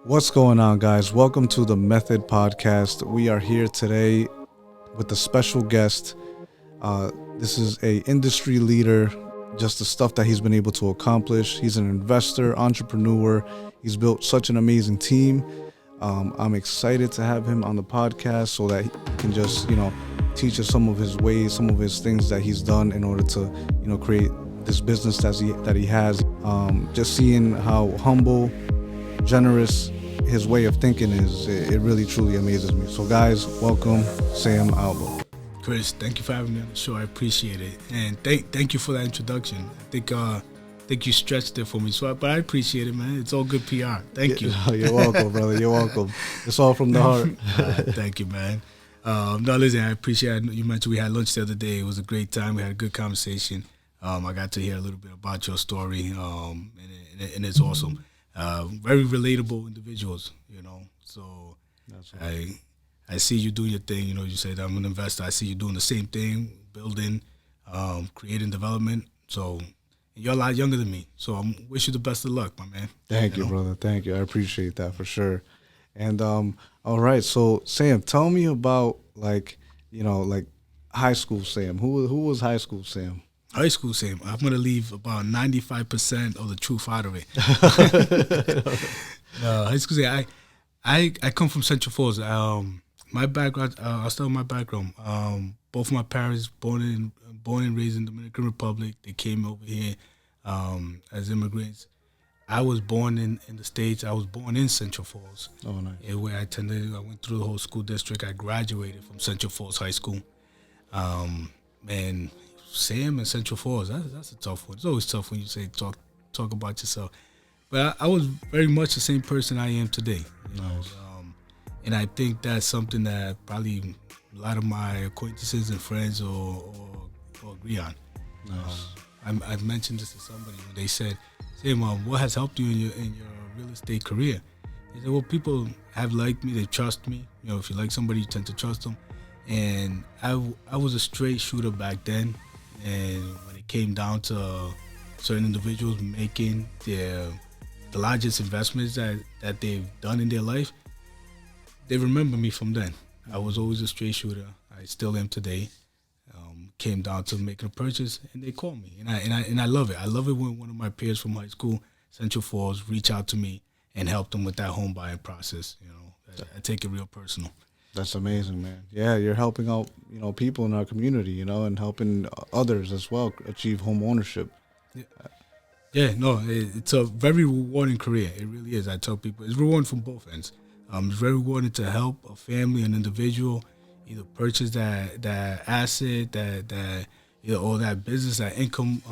What's going on, guys? Welcome to the Method Podcast. We are here today with a special guest. This is a industry leader, just the stuff that he's been able to accomplish. He's an investor, entrepreneur. He's built such an amazing team. I'm excited to have him on the podcast so that he can just, teach us some of his ways, some of his things that he's done in order to, create this business that he has. Just seeing how humble, generous his way of thinking is, it really truly amazes me. So guys, welcome Sam Alba. Chris, thank you for having me on the show. I appreciate it, and thank you for that introduction. I think you stretched it for me, but I appreciate it, man. It's all good PR. Thank you. You're welcome, brother. You're welcome. It's all from the heart. Thank you, man. No, listen, I appreciate it. You mentioned we had lunch the other day. It was a great time. We had a good conversation. I got to hear a little bit about your story, and it's awesome. Very relatable individuals, So That's right. I see you doing your thing. You said I'm an investor. I see you doing the same thing, building, creating development. So you're a lot younger than me. So I wish you the best of luck, my man. Thank you, brother. Thank you. I appreciate that for sure. And all right. So Sam, tell me about like high school Sam. Who was high school Sam? High school, Sam. I'm gonna leave about 95% of the truth out of it. High school, Sam. I come from Central Falls. My background. I'll start with my background. Both of my parents born and raised in the Dominican Republic. They came over here as immigrants. I was born in the States. I was born in Central Falls. Oh, nice. Where I went through the whole school district. I graduated from Central Falls High School. And Sam and Central Falls, that's a tough one. It's always tough when you say talk about yourself. But I was very much the same person I am today. Nice. And I think that's something that probably a lot of my acquaintances and friends or agree on. Nice. I've mentioned this to somebody when they said, Sam, what has helped you in your real estate career? They said, well, people have liked me, they trust me. If you like somebody, you tend to trust them. And I was a straight shooter back then. And when it came down to certain individuals making the largest investments that they've done in their life, they remember me from then. I was always a straight shooter. I still am today. Came down to making a purchase, and they call me, and I love it. I love it when one of my peers from high school, Central Falls, reach out to me and help them with that home buying process. I take it real personal. That's amazing, man. Yeah, you're helping out, people in our community, and helping others as well achieve home ownership. Yeah, no, it's a very rewarding career. It really is. I tell people it's rewarding from both ends. It's very rewarding to help a family, an individual, either purchase that asset, or that business, that income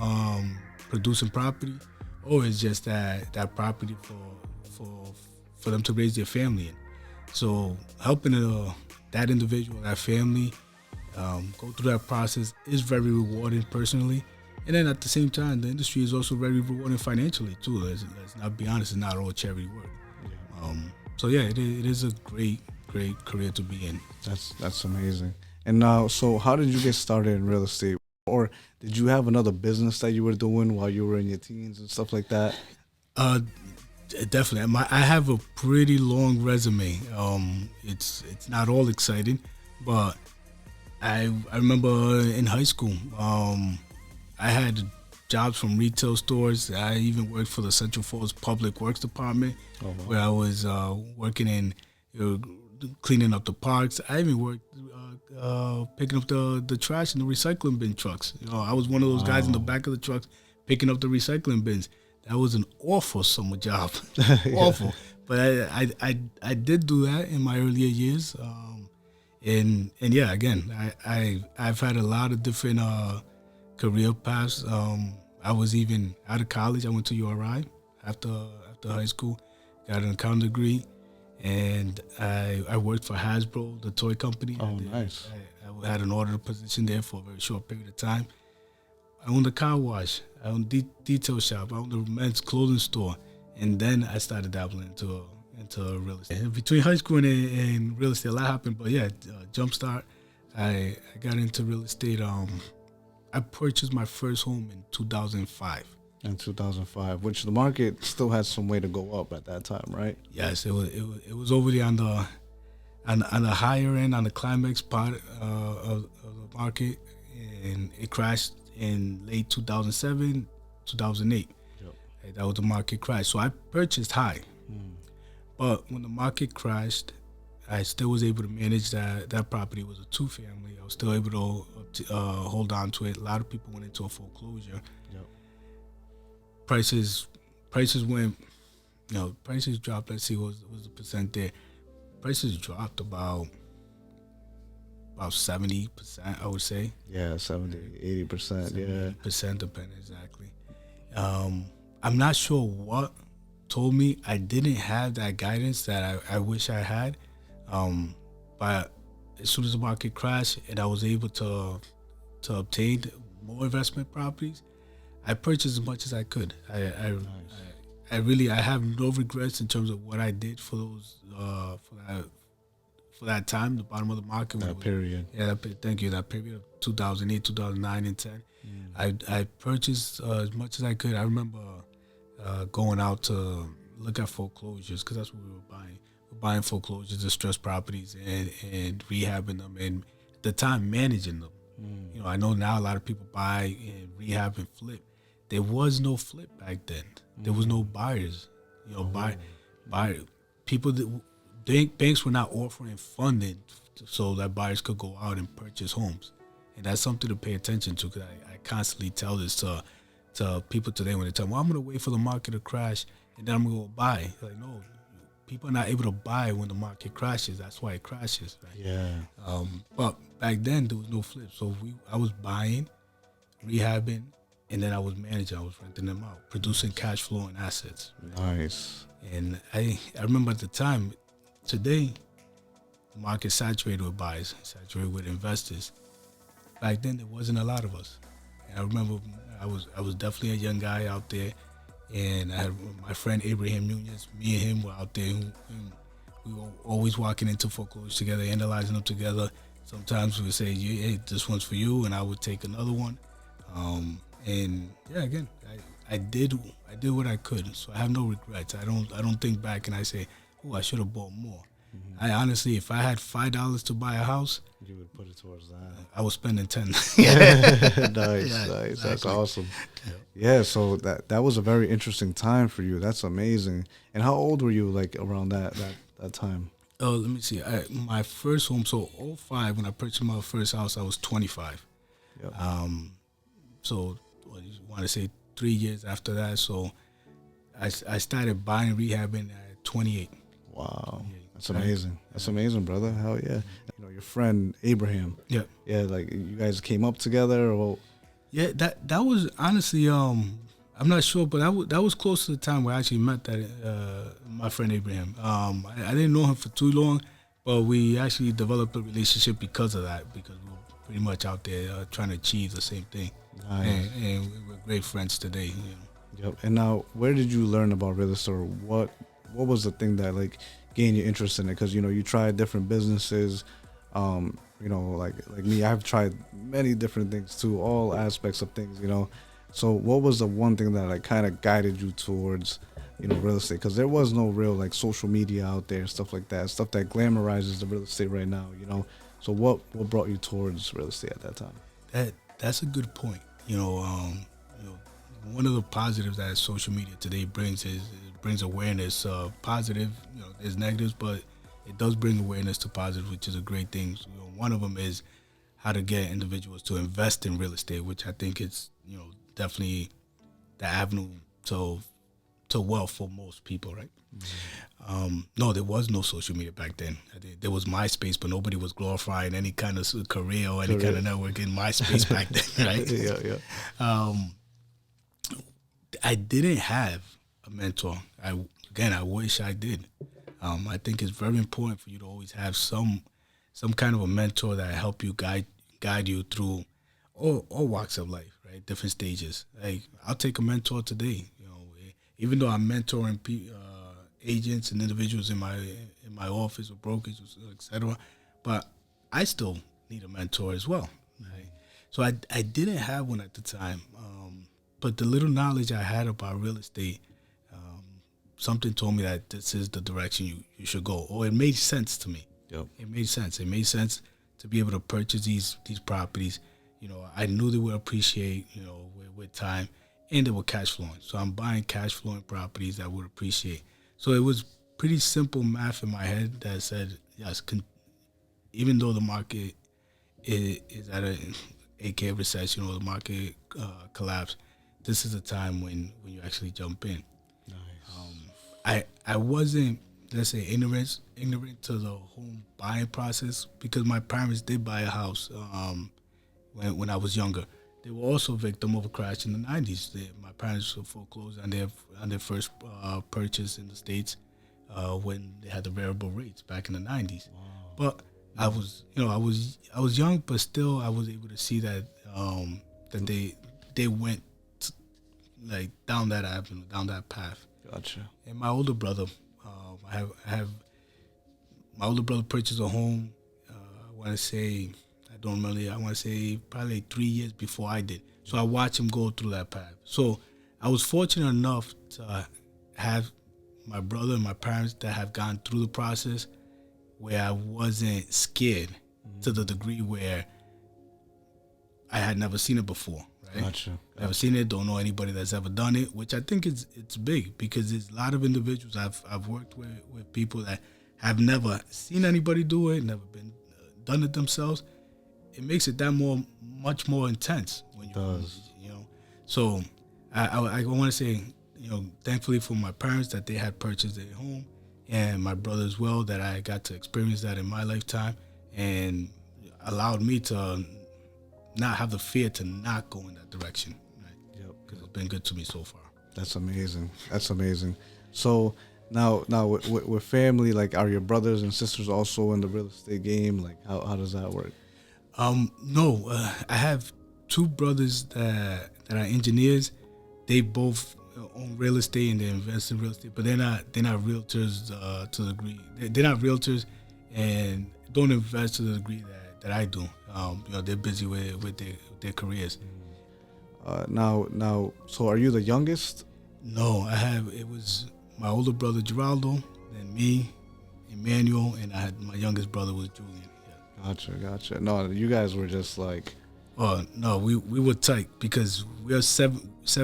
producing property, or it's just that property for them to raise their family in. So helping that individual, that family, go through that process is very rewarding personally. And then at the same time, the industry is also very rewarding financially too. Let's not be honest, it's not all charity work. Yeah. So yeah, it is a great career to be in. That's amazing. And now, so how did you get started in real estate? Or did you have another business that you were doing while you were in your teens and stuff like that? Definitely. I have a pretty long resume. It's not all exciting, but I remember in high school, I had jobs from retail stores. I even worked for the Central Falls Public Works Department, where I was working in cleaning up the parks. I even worked picking up the trash in the recycling bin trucks. I was one of those guys in the back of the trucks picking up the recycling bins. That was an awful summer job, awful. But I did do that in my earlier years, and yeah, again, I've had a lot of different career paths. I was even out of college. I went to URI after high school, got an accounting degree, and I worked for Hasbro, the toy company. Oh, nice. I had an auditor position there for a very short period of time. I owned a car wash. I owned a detail shop. I owned a men's clothing store. And then I started dabbling into real estate. And between high school and real estate, a lot happened. But yeah, jumpstart. I got into real estate. I purchased my first home in 2005. In 2005, which the market still had some way to go up at that time, right? Yes, it was already on the higher end, on the climax part of the market, and it crashed in late 2007, 2008. Yep. That was the market crash. So I purchased high, but when the market crashed, I still was able to manage that property. Was a two-family. I was still able to hold on to it. A lot of people went into a foreclosure. Yep. Prices went, prices dropped. Let's see, what was the percent there? Prices dropped about 70%, I would say. Yeah, 70, 80%. Yeah. Percent depending exactly. I'm not sure what told me I didn't have that guidance that I wish I had. But as soon as the market crashed and I was able to obtain more investment properties, I purchased as much as I could. I really have no regrets in terms of what I did for those for that time, the bottom of the market. That period. Yeah, thank you. That period of 2008, 2009, and 10. I purchased as much as I could. I remember going out to look at foreclosures because that's what we were buying. We're buying foreclosures, distressed properties, and rehabbing them, and at the time managing them. I know now a lot of people buy and rehab and flip. There was no flip back then. There was no buyers. Buyer people banks were not offering funding so that buyers could go out and purchase homes, and that's something to pay attention to. Because I constantly tell this to people today when they tell me, "Well, I'm going to wait for the market to crash and then I'm going to go buy." Like, no, people are not able to buy when the market crashes. That's why it crashes. Right? Yeah. But back then there was no flip, so I was buying, rehabbing, and then I was managing. I was renting them out, producing cash flow and assets. Nice. And I remember at the time, today, the market's saturated with buyers, saturated with investors. Back then, there wasn't a lot of us. And I remember I was definitely a young guy out there, and I had my friend Abraham Nunez. Me and him were out there. We were always walking into foreclosures together, analyzing them together. Sometimes we would say, "Hey, this one's for you," and I would take another one. And yeah, again, I did what I could, so I have no regrets. I don't think back and I say, "Oh, I should have bought more." I honestly, if I had $5 to buy a house, you would put it towards that. I was spending 10. Nice, Yeah, nice. exactly. That's awesome. Yeah, so that was a very interesting time for you. That's amazing. And how old were you, like, around that time? Oh, let me see. My first home, so 2005, when I purchased my first house, I was 25. Yep. So you want to say 3 years after that. So I started buying, rehabbing at 28. Wow. That's amazing. That's amazing, brother. Hell yeah. Your friend Abraham. Yeah. Yeah, like you guys came up together or Yeah, that was honestly I'm not sure, but that was close to the time where I actually met my friend Abraham. I didn't know him for too long, but we actually developed a relationship because of that, because we were pretty much out there trying to achieve the same thing. Nice. And we're great friends today. Yep. And now, where did you learn about real estate? Or what was the thing that like gained your interest in it? Because you tried different businesses. Like me, I've tried many different things too, all aspects of things. So what was the one thing that like kind of guided you towards real estate? Because there was no real like social media out there, stuff like that, stuff that glamorizes the real estate right now. So what brought you towards real estate at that time? That's a good point. One of the positives that social media today brings is it brings awareness. Positive, there's negatives, but it does bring awareness to positive, which is a great thing. So, one of them is how to get individuals to invest in real estate, which I think is definitely the avenue to wealth for most people, right? Mm-hmm. No, there was no social media back then. There was MySpace, but nobody was glorifying any kind of career or any kind of network in MySpace back then, right? Yeah. I didn't have a mentor. I wish I did. I think it's very important for you to always have some kind of a mentor that help you guide you through all walks of life, right? Different stages. Like, I'll take a mentor today. Even though I'm mentoring agents and individuals in my office or brokers, etc., but I still need a mentor as well. Right? So I didn't have one at the time. but the little knowledge I had about real estate, something told me that this is the direction you should go, or it made sense to me. Yep. It made sense. It made sense to be able to purchase these properties. I knew they would appreciate, with time, and they were cash flowing. So I'm buying cash flowing properties that would appreciate. So it was pretty simple math in my head that said, yes, even though the market is at a AK recession or the market collapse, this is a time when you actually jump in. Nice. I wasn't, let's say, ignorant to the home buying process, because my parents did buy a house when I was younger. They were also a victim of a crash in the 90s. My parents were foreclosed on their first purchase in the States when they had the variable rates back in the 90s. Wow. But I was young, but still I was able to see that that they went like down that avenue, down that path. Gotcha. And my older brother, I have my older brother purchased a home. I want to say probably like 3 years before I did. So I watched him go through that path. So I was fortunate enough to have my brother and my parents that have gone through the process, where I wasn't scared to the degree where I had never seen it before. Right? Gotcha. Never seen it. Don't know anybody that's ever done it, which I think it's big, because there's a lot of individuals I've worked with people that have never seen anybody do it, never been done it themselves. It makes it that much more intense when it does. So I want to say, thankfully for my parents that they had purchased their home, and my brother as well, that I got to experience that in my lifetime, and allowed me to not have the fear to not go in that direction. Right? Yep. Because it's been good to me so far. That's amazing. That's amazing. So now with family, like, are your brothers and sisters also in the real estate game? Like, how does that work? No, I have two brothers that are engineers. They both own real estate and they invest in real estate, but they're not realtors to the degree. They're not realtors and don't invest to the degree that I do. They're busy with their careers. Now, so are you the youngest? No, it was my older brother Geraldo, then me, Emmanuel, and I had my youngest brother was Julian. Gotcha. No, you guys were just like... Oh no, we were tight, because we are seven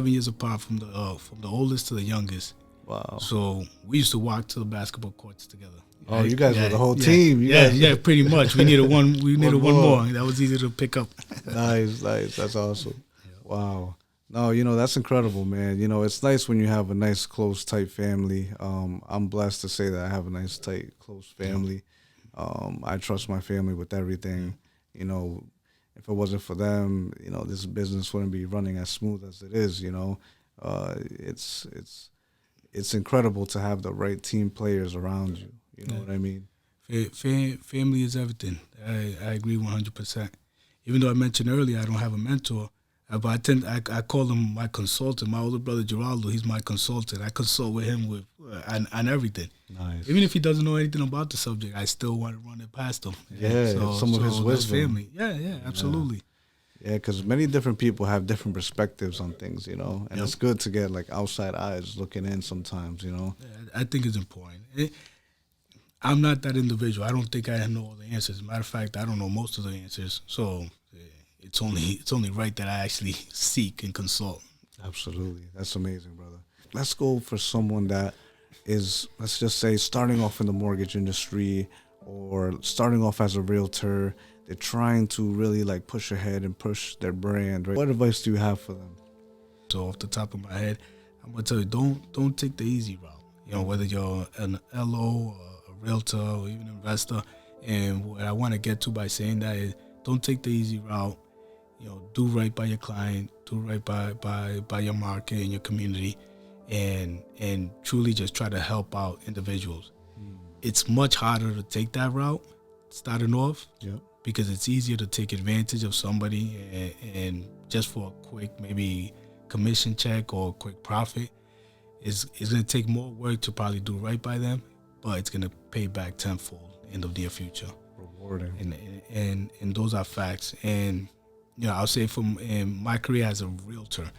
years apart from the oldest to the youngest. Wow. So we used to walk to the basketball courts together. Oh, you guys were the whole team. Yeah, pretty much. We needed one. We needed one more. That was easy to pick up. Nice. That's awesome. Yeah. Wow. No, that's incredible, man. It's nice when you have a nice, close, tight family. I'm blessed to say that I have a nice, tight, close family. I trust my family with everything. If it wasn't for them, this business wouldn't be running as smooth as it is. It's incredible to have the right team players around you. You know what I mean? Family is everything. I agree 100%. Even though I mentioned earlier I don't have a mentor, but I call him my consultant. My older brother Geraldo, he's my consultant. I consult with him on everything. Nice. Even if he doesn't know anything about the subject, I still want to run it past him. Yeah, some of his wisdom. Family. Yeah, absolutely. Yeah, because many different people have different perspectives on things, and it's good to get like outside eyes looking in sometimes, Yeah, I think it's important. I'm not that individual. I don't think I know all the answers. As a matter of fact, I don't know most of the answers. So it's only right that I actually seek and consult. Absolutely. That's amazing, brother. Let's go for someone that is, let's just say, starting off in the mortgage industry or starting off as a realtor. They're trying to really like push ahead and push their brand. Right? What advice do you have for them? So off the top of my head, I'm gonna tell you, don't take the easy route. Whether you're an LO, a realtor, or even an investor. And what I want to get to by saying that is, don't take the easy route. Do right by your client, do right by your market and your community, and truly just try to help out individuals. It's much harder to take that route starting off. Yep. Because it's easier to take advantage of somebody and just for a quick maybe commission check or a quick profit. It's going to take more work to probably do right by them, but it's going to pay back tenfold in the near future. Rewarding. And those are facts. And I'll say in my career as a realtor,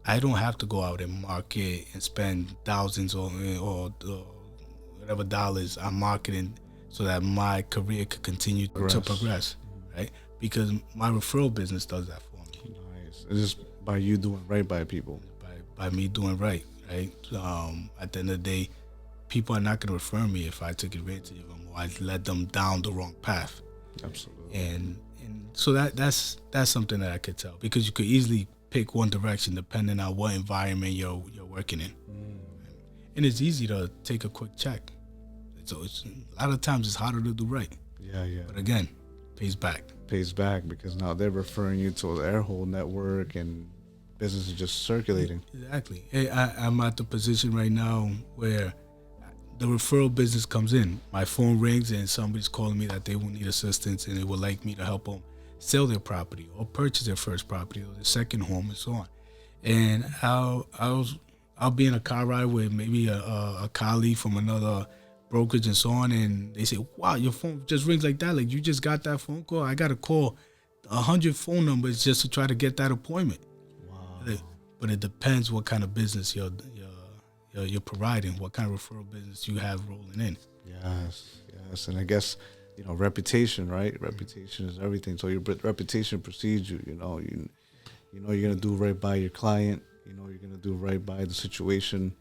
I don't have to go out and market and spend thousands or whatever dollars on marketing so that my career could continue to progress, right? Because my referral business does that for me. Nice. It's just by you doing right by people. By me doing right, right? At the end of the day, people are not going to refer me if I took advantage of them or I led them down the wrong path. Absolutely. And so that's something that I could tell, because you could easily pick one direction depending on what environment you're working in. And it's easy to take a quick check. So it's a lot of times it's harder to do right. Yeah. But again, pays back. Pays back because now they're referring you to their whole network and business is just circulating. Exactly. Hey, I'm at the position right now where the referral business comes in. My phone rings and somebody's calling me that they will need assistance and they would like me to help them sell their property or purchase their first property or their second home and so on. And I'll be in a car ride with maybe a colleague from another brokerage and so on, and they say, wow, your phone just rings like that, like you just got that phone call. I got to call 100 phone numbers just to try to get that appointment. Wow. But it depends what kind of business you're providing, what kind of referral business you have rolling in. Yes. And I guess, reputation, right? Reputation is everything. So your reputation precedes you. You know you're gonna do right by your client. You're gonna do right by the situation.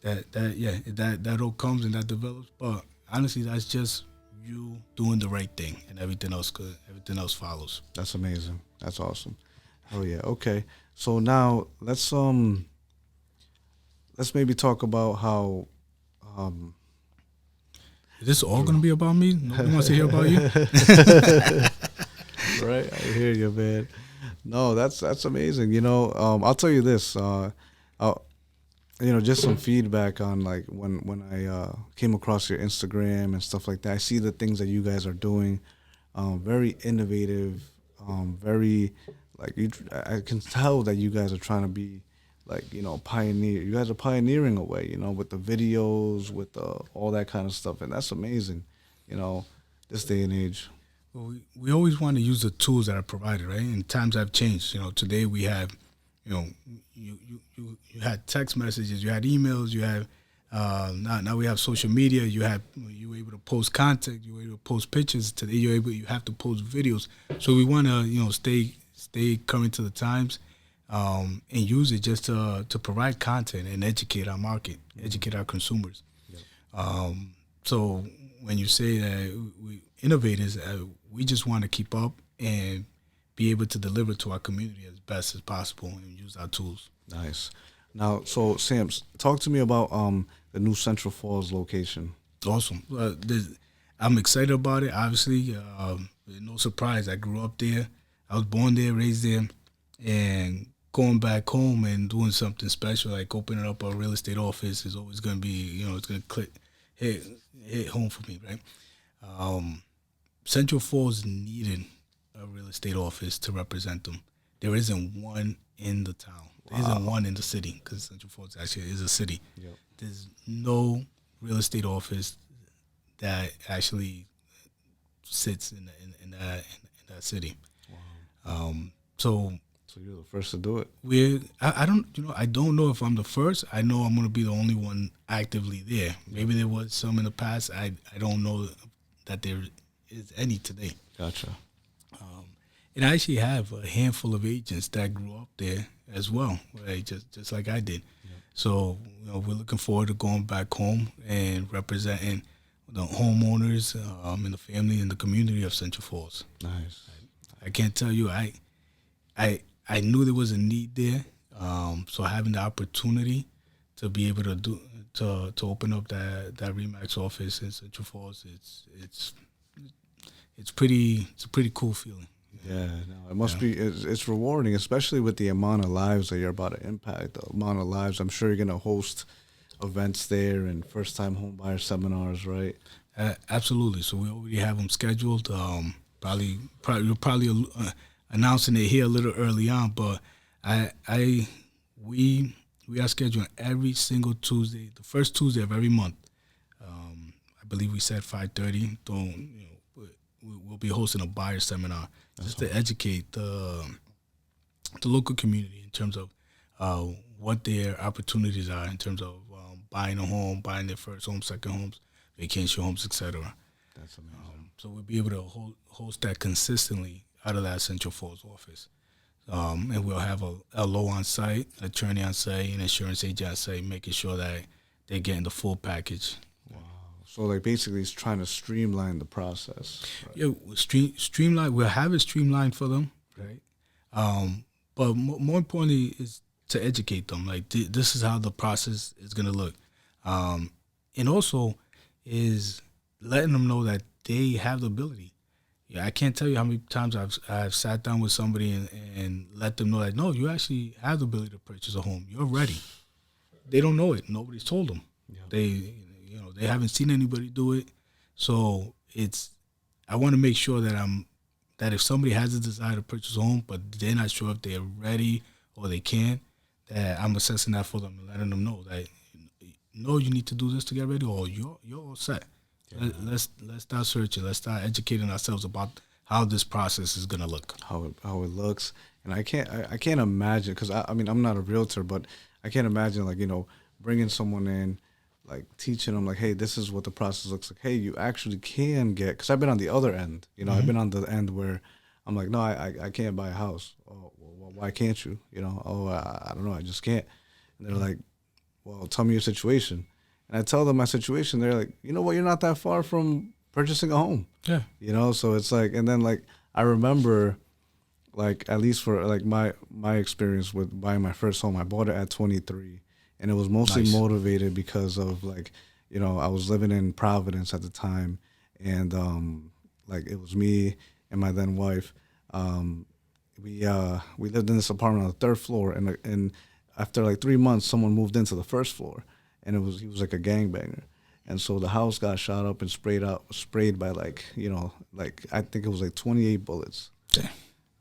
That all comes and that develops. But honestly, that's just you doing the right thing, and everything else follows. That's amazing. That's awesome. Oh yeah. Okay. So now let's maybe talk about how. Is this all going to be about me? Nobody wants to hear about you? Right. I hear you, man. No, that's amazing. I'll tell you this. Just some feedback on like when I came across your Instagram and stuff like that. I see the things that you guys are doing, very innovative, very like I can tell that you guys are trying to be like pioneer. You guys are pioneering a way, with the videos, with all that kind of stuff, and that's amazing. This day and age. Well, we always want to use the tools that are provided, right? And times have changed. Today we have, you had text messages, you had emails, you have now we have social media. You were able to post content, you were able to post pictures. Today you have to post videos. So we want to stay current to the times, and use it just to provide content and educate our market, educate our consumers. Yep. So when you say that we innovators, we just want to keep up and be able to deliver to our community as best as possible and use our tools. Nice. Now, so Sam, talk to me about the new Central Falls location. Awesome. I'm excited about it. Obviously, no surprise. I grew up there. I was born there, raised there, and going back home and doing something special like opening up a real estate office is always going to be, it's going to hit home for me, right? Central Falls needed a real estate office to represent them. There isn't one in the town. There isn't one in the city, because Central Falls actually is a city. Yep. There's no real estate office that actually sits in that city. Wow. So you're the first to do it. I don't know if I'm the first. I know I'm going to be the only one actively there. Maybe there was some in the past. I don't know that there is any today. Gotcha. And I actually have a handful of agents that grew up there as well, right? Just like I did. Yeah. So we're looking forward to going back home and representing the homeowners and the family and the community of Central Falls. Nice. I can't tell you. I knew there was a need there. So having the opportunity to be able to open up that Remax office in Central Falls, it's a pretty cool feeling. Yeah, no, it must be. It's rewarding, especially with the amount of lives that you're about to impact. The amount of lives. I'm sure you're going to host events there and first-time homebuyer seminars, right? Absolutely. So we already have them scheduled. Probably announcing it here a little early on, but we are scheduling every single Tuesday, the first Tuesday of every month. I believe we said 5:30. We'll be hosting a buyer seminar just to educate the local community in terms of what their opportunities are in terms of buying a home, buying their first home, second homes, vacation homes, etc. That's amazing. So we'll be able to host that consistently out of that Central Falls office. And we'll have a LO on site, an attorney on site, an insurance agent on site, making sure that they're getting the full package. Wow. So like basically it's trying to streamline the process. Right? Yeah, streamline. We'll have it streamlined for them, right? But more importantly is to educate them. Like this is how the process is going to look, and also is letting them know that they have the ability. Yeah, I can't tell you how many times I've sat down with somebody and let them know that no, you actually have the ability to purchase a home. You're ready. They don't know it. Nobody's told them. Yeah. They haven't seen anybody do it. So I want to make sure that if somebody has a desire to purchase a home, but they're not sure if they're ready or they can, that I'm assessing that for them and letting them know that you need to do this to get ready, or you're all set. Yeah. Let's start searching. Let's start educating ourselves about how this process is gonna look. How it looks, and I can't imagine, because I mean I'm not a realtor, but I can't imagine like bringing someone in, like teaching them like, hey, this is what the process looks like. Hey, you actually can get, because I've been on the other end. I've been on the end where I'm like, no, I can't buy a house. Oh, well, why can't you? I don't know, I just can't. And they're like, well, tell me your situation. And I tell them my situation. They're like, you know what? You're not that far from purchasing a home. Yeah. So it's like, and then like, I remember like, at least for like my experience with buying my first home, I bought it at 23, and it was mostly motivated because of like, I was living in Providence at the time, and like it was me and my then wife. We lived in this apartment on the third floor, and after like 3 months, someone moved into the first floor. And he was like a gangbanger, and so the house got shot up and sprayed by like I think it was like 28 bullets. Damn.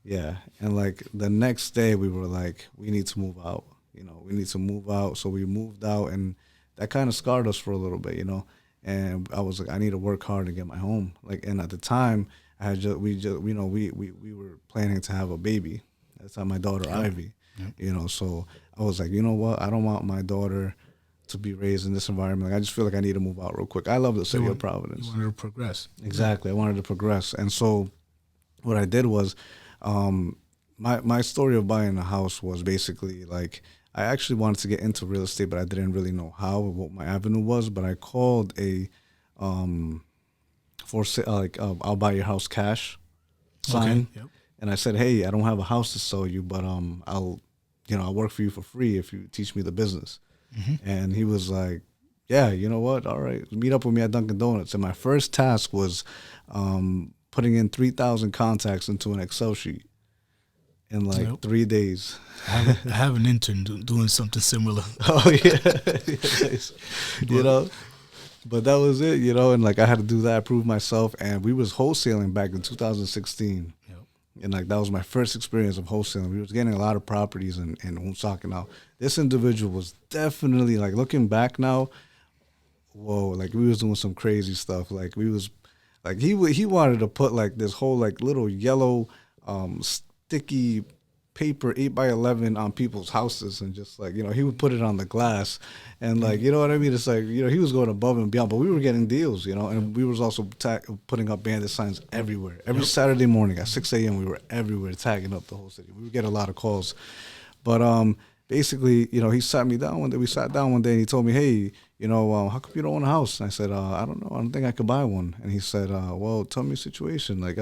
Yeah, and like the next day we were like, we need to move out. We need to move out. So we moved out, and that kind of scarred us for a little bit. And I was like, I need to work hard to get my home. Like, and at the time, we were planning to have a baby. That's how my daughter Ivy. Yep. So I was like, you know what? I don't want my daughter to be raised in this environment. Like, I just feel like I need to move out real quick. I love the city of Providence. You wanted to progress. Exactly. I wanted to progress. And so what I did was, my story of buying a house was basically like, I actually wanted to get into real estate, but I didn't really know how or what my avenue was. But I called I'll buy your house cash sign. Okay. Yep. And I said, hey, I don't have a house to sell you, but I'll work for you for free if you teach me the business. Mm-hmm. And he was like, yeah, you know what? All right, meet up with me at Dunkin' Donuts. And my first task was putting in 3,000 contacts into an Excel sheet in like 3 days. I have an intern doing something similar. Oh, yeah. But that was it, and like I had to do that, prove myself. And we was wholesaling back in 2016. And like that was my first experience of wholesaling. We was getting a lot of properties in Woonsocket. Now, this individual was definitely, like, looking back now, whoa, like we was doing some crazy stuff. Like we was, like he wanted to put like this whole like little yellow sticky paper 8x11 on people's houses, and just like, he would put it on the glass, and like, you know what I mean? It's like, he was going above and beyond, but we were getting deals, and we was also putting up bandit signs everywhere. Every Saturday morning at 6 a.m. we were everywhere tagging up the whole city. We would get a lot of calls. But basically, he sat me down one day. We sat down one day, and he told me, hey, how come you don't own a house? And I said, I don't know. I don't think I could buy one. And he said, well, tell me your situation. Like,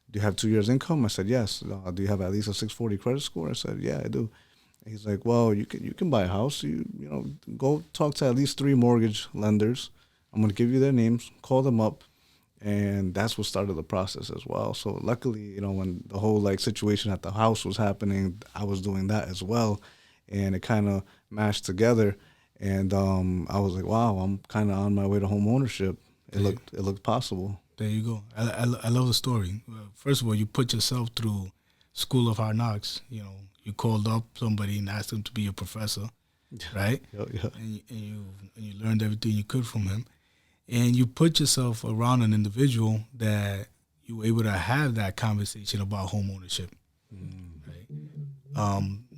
do you have 2 years income? I said, yes. Do you have at least a 640 credit score? I said, yeah, I do. And he's like, well, you can buy a house. Go talk to at least 3 mortgage lenders. I'm going to give you their names. Call them up. And that's what started the process as well. So luckily, when the whole like situation at the house was happening, I was doing that as well. And it kind of mashed together. And I was like, wow, I'm kind of on my way to home ownership. It looked possible. There you go. I love the story. First of all, you put yourself through School of Hard Knocks. You called up somebody and asked him to be your professor, right? Yeah. And you learned everything you could from him. And you put yourself around an individual that you were able to have that conversation about home ownership. Right?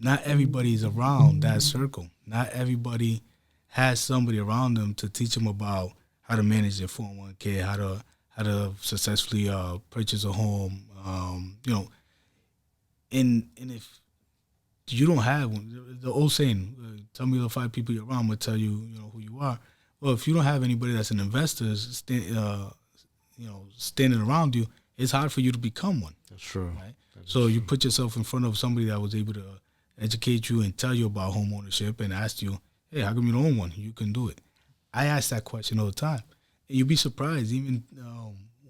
not everybody's around that circle. Not everybody has somebody around them to teach them about how to manage their 401k, how to successfully purchase a home. And if you don't have the old saying, tell me the 5 people you're around, I'm gonna tell you, who you are. Well, if you don't have anybody that's an investor, standing around you, it's hard for you to become one. That's true. Right? So you put yourself in front of somebody that was able to educate you and tell you about home ownership and ask you, hey, how come you don't own one? You can do it. I ask that question all the time. And you'd be surprised even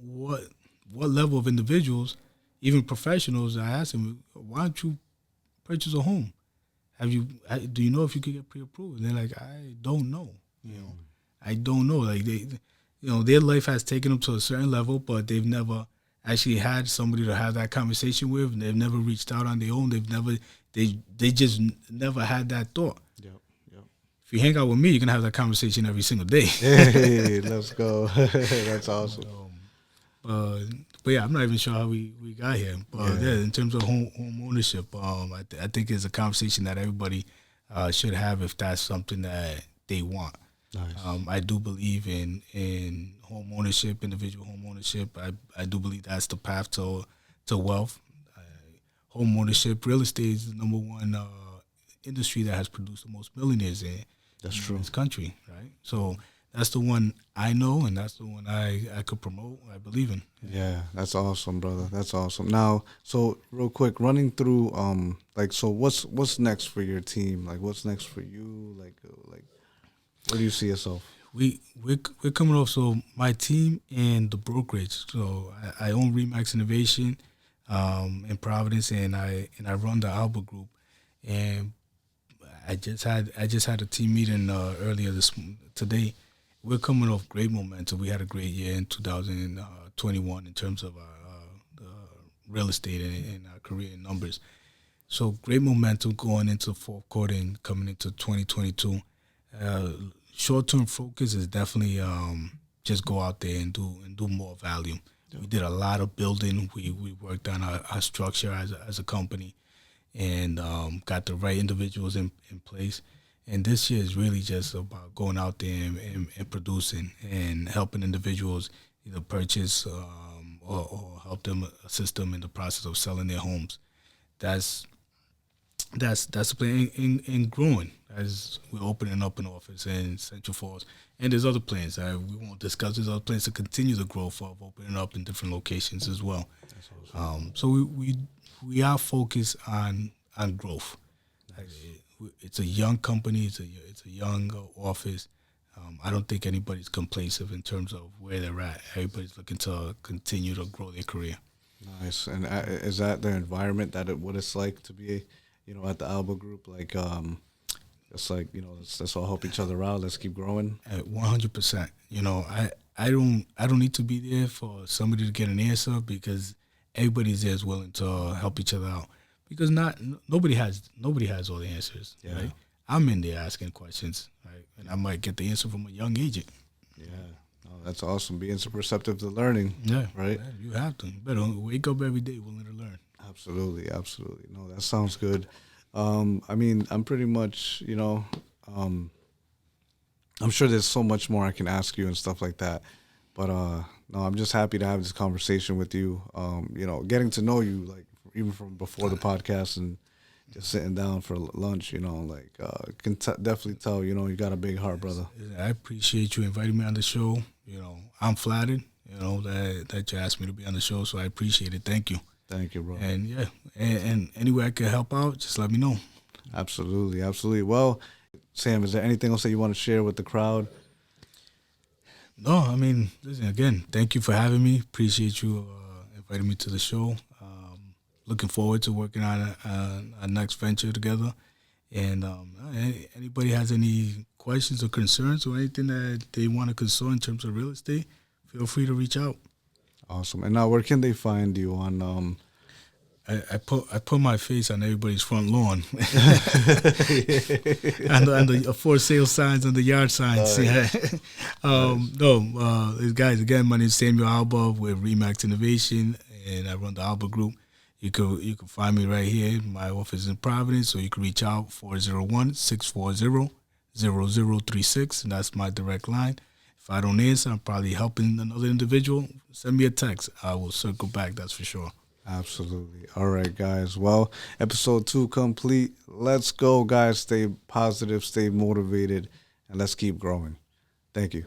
what level of individuals, even professionals, I ask them, why don't you purchase a home? Do you know if you could get pre-approved? And they're like, I don't know. I don't know. Like their life has taken them to a certain level, but they've never actually had somebody to have that conversation with. And they've never reached out on their own. They just never had that thought. Yep. If you hang out with me, you're gonna have that conversation every single day. Hey, let's go. That's awesome. But yeah, I'm not even sure how we got here. But yeah, in terms of home ownership, I think it's a conversation that everybody should have if that's something that they want. Nice. I do believe in home ownership, individual home ownership. I do believe that's the path to wealth. Home ownership, real estate is the number one industry that has produced the most millionaires in this country, right? So that's the one I know, and that's the one I could promote, I believe in. Yeah, that's awesome, brother. That's awesome. Now, so real quick, running through, so what's next for your team? Like, what's next for you? Like, where do you see yourself? We're coming off. So my team and the brokerage. So I own Remax Innovation in Providence, and I run the Alba group. And I just had a team meeting earlier today. We're coming off great momentum. We had a great year in 2021 in terms of real estate and our career numbers. So great momentum going into the fourth quarter and coming into 2022. Short-term focus is definitely just go out there and do more value. Yeah. We did a lot of building. We worked on our structure as a company and got the right individuals in place. And this year is really just about going out there and producing and helping individuals either purchase or help them, assist them in the process of selling their homes. That's the plan in growing as we're opening up an office in Central Falls. And there's other plans we won't discuss. There's other plans to continue the growth of opening up in different locations as well. That's awesome. So we are focused on growth. It's a young company. It's a young office. I don't think anybody's complacent in terms of where they're at. Everybody's looking to continue to grow their career. Nice. And is that the environment what it's like to be, at the Alba Group? Like, it's like, let's all help each other out. Let's keep growing. 100%. I don't need to be there for somebody to get an answer because everybody's there is willing to help each other out. Because nobody has all the answers. Yeah. Right? I'm in there asking questions, right? And I might get the answer from a young agent. Yeah. Oh, that's awesome. Being so perceptive to learning. Yeah. Right? Yeah, you have to. You better wake up every day willing to learn. Absolutely. No, that sounds good. I'm pretty much, I'm sure there's so much more I can ask you and stuff like that. But no, I'm just happy to have this conversation with you. Getting to know you, like, even from before the podcast and just sitting down for lunch, can definitely tell, you got a big heart, brother. I appreciate you inviting me on the show. I'm flattered, that you asked me to be on the show, so I appreciate it. Thank you. Thank you, bro. And yeah, and any way I can help out, just let me know. Absolutely. Well, Sam, is there anything else that you want to share with the crowd? No, listen, again, thank you for having me. Appreciate you inviting me to the show. Looking forward to working on our next venture together. And anybody has any questions or concerns or anything that they want to consult in terms of real estate, feel free to reach out. Awesome. And now, where can they find you on? I put my face on everybody's front lawn, and the for sale signs and the yard signs. Guys, again, my name is Samuel Alba with Remax Innovation, and I run the Alba Group. you can find me right here. My office is in Providence, so you can reach out 401-640-0036, and that's my direct line. If I don't answer, I'm probably helping another individual. Send me a text. I will circle back, that's for sure. Absolutely. All right, guys. Well, episode 2 complete. Let's go, guys. Stay positive, stay motivated, and let's keep growing. Thank you.